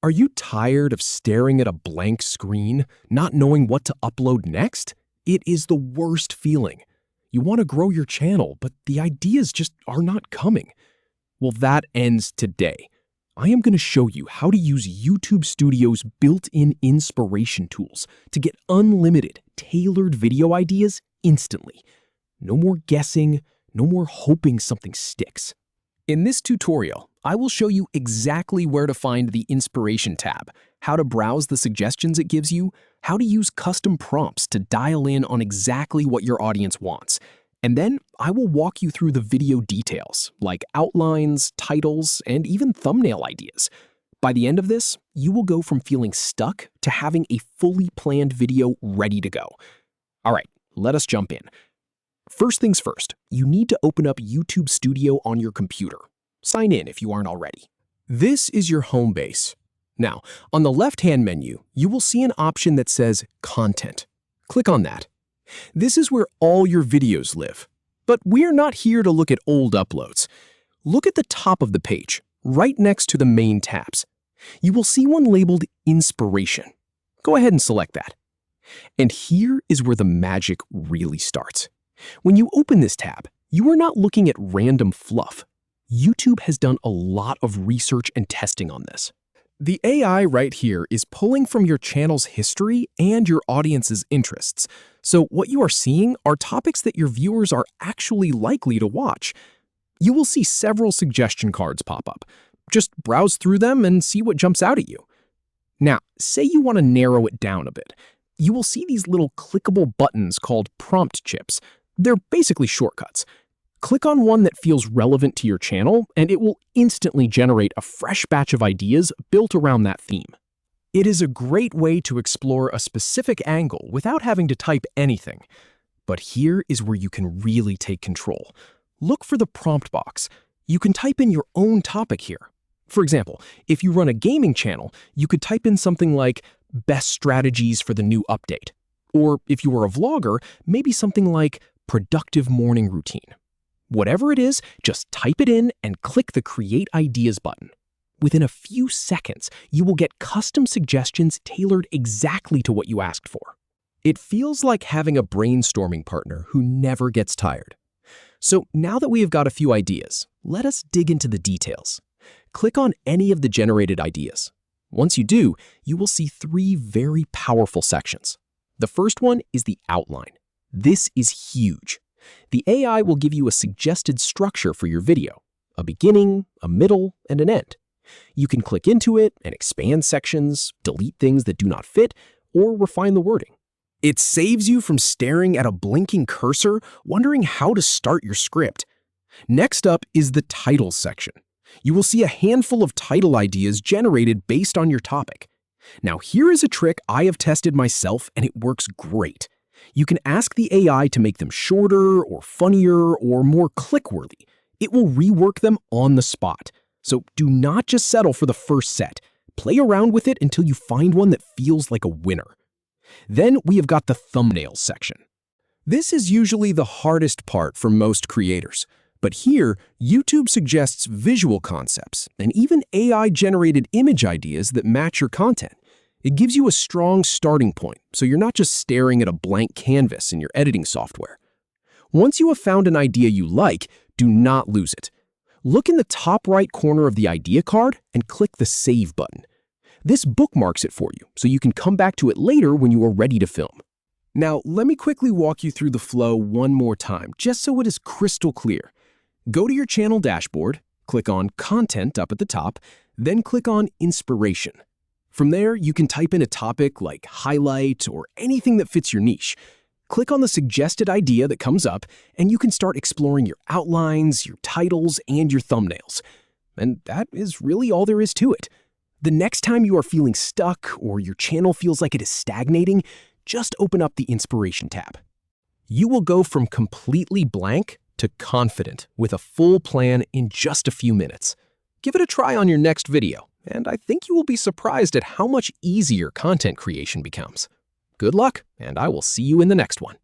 Are you tired of staring at a blank screen, not knowing what to upload next? It is the worst feeling. You want to grow your channel, but the ideas just are not coming. Well, that ends today. I am going to show you how to use YouTube Studio's built-in inspiration tools to get unlimited, tailored video ideas instantly. No more guessing, no more hoping something sticks. In this tutorial, I will show you exactly where to find the Inspiration tab, how to browse the suggestions it gives you, how to use custom prompts to dial in on exactly what your audience wants. And then I will walk you through the video details, like outlines, titles, and even thumbnail ideas. By the end of this, you will go from feeling stuck to having a fully planned video ready to go. All right, let us jump in. First things first, you need to open up YouTube Studio on your computer. Sign in if you aren't already. This is your home base. Now, on the left-hand menu, you will see an option that says Content. Click on that. This is where all your videos live. But we're not here to look at old uploads. Look at the top of the page, right next to the main tabs. You will see one labeled Inspiration. Go ahead and select that. And here is where the magic really starts. When you open this tab, you are not looking at random fluff. YouTube has done a lot of research and testing on this. The AI right here is pulling from your channel's history and your audience's interests. So what you are seeing are topics that your viewers are actually likely to watch. You will see several suggestion cards pop up. Just browse through them and see what jumps out at you. Now, say you want to narrow it down a bit. You will see these little clickable buttons called prompt chips. They're basically shortcuts. Click on one that feels relevant to your channel, and it will instantly generate a fresh batch of ideas built around that theme. It is a great way to explore a specific angle without having to type anything. But here is where you can really take control. Look for the prompt box. You can type in your own topic here. For example, if you run a gaming channel, you could type in something like best strategies for the new update. Or if you were a vlogger, maybe something like productive morning routine. Whatever it is, just type it in and click the Create Ideas button. Within a few seconds, you will get custom suggestions tailored exactly to what you asked for. It feels like having a brainstorming partner who never gets tired. So now that we have got a few ideas, let us dig into the details. Click on any of the generated ideas. Once you do, you will see three very powerful sections. The first one is the outline. This is huge. The AI will give you a suggested structure for your video, a beginning, a middle, and an end. You can click into it and expand sections, delete things that do not fit, or refine the wording. It saves you from staring at a blinking cursor, wondering how to start your script. Next up is the title section. You will see a handful of title ideas generated based on your topic. Now, here is a trick I have tested myself, and it works great. You can ask the AI to make them shorter or funnier or more click-worthy. It will rework them on the spot. So do not just settle for the first set. Play around with it until you find one that feels like a winner. Then we have got the thumbnails section. This is usually the hardest part for most creators. But here, YouTube suggests visual concepts and even AI-generated image ideas that match your content. It gives you a strong starting point, so you're not just staring at a blank canvas in your editing software. Once you have found an idea you like, do not lose it. Look in the top right corner of the idea card and click the Save button. This bookmarks it for you, so you can come back to it later when you are ready to film. Now, let me quickly walk you through the flow one more time, just so it is crystal clear. Go to your channel dashboard, click on Content up at the top, then click on Inspiration. From there, you can type in a topic like highlight or anything that fits your niche. Click on the suggested idea that comes up, and you can start exploring your outlines, your titles, and your thumbnails. And that is really all there is to it. The next time you are feeling stuck or your channel feels like it is stagnating, just open up the Inspiration tab. You will go from completely blank to confident with a full plan in just a few minutes. Give it a try on your next video, and I think you will be surprised at how much easier content creation becomes. Good luck, and I will see you in the next one.